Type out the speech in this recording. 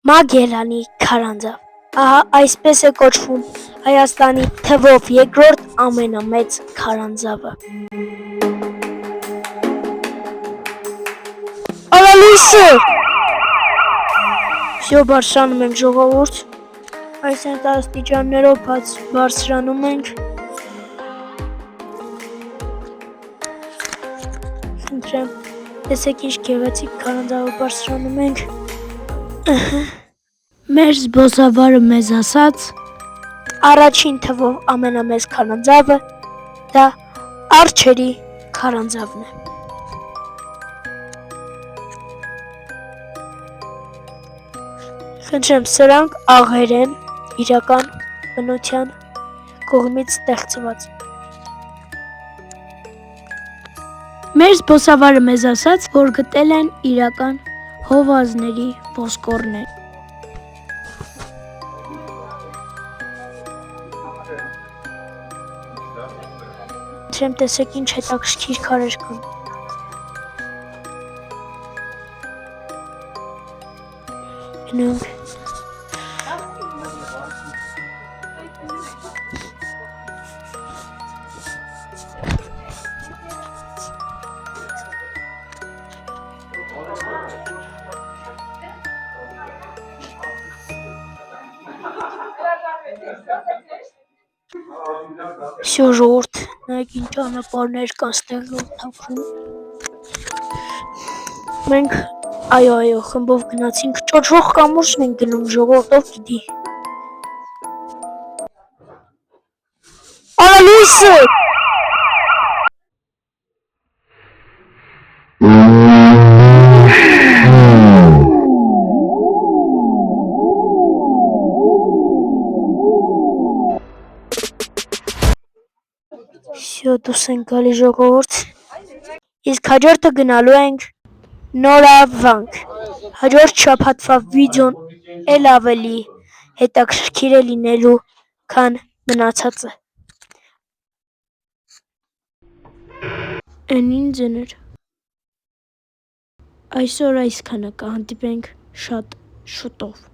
Մագելանի քարանձավ։ Ահա այսպես է կոչվում Հայաստանի թվով երկրորդ ամենամեծ քարանձավը։ Արալույսը։ Всё բարձրանում ենք ժողովուրդ։ Այս աստիճաններով բարձրանում ենք։ Խնդրեմ, տեսեք ինչ գեղեցիկ քարանձավը բարձրանում ենք։ Մեր զբոսավարը մեզ ասաց առաջին թվով ամենամեծ քարանձավը դա Արջերի քարանձավն է։ Խնդրեմ, սրանք աղեր են իրական բնության կողմից ստեղծված։ Մեր զբոսավարը մեզ ասաց, որ գտել են իրական հովազների ոսկորներ։ Խնդրեմ, տեսեք ինչ հետաքրքիր քարեր կան։ Գնանք։ Всё ժողովուրդ, նայեք ինչ ճանապարհներ կան ստեղ թափվում։ Մենք այո, խմբով գնացինք, ճոճվող կամուրջ ենք գնում ժողովուրդ, ով գիտի։ Արալույսը։ Всё, դուրս ենք գալի ժողովուրդ։ Իսկ հաջորդը գնալու ենք նորավանք։ Հաջորդ շաբաթվա վիդեոն էլ ավելի հետաքրքիր է լինելու, քան մնացածը։ Էն ինչ ձեներ։ Այսօր այսքանը, կհանդիպենք շատ շուտով։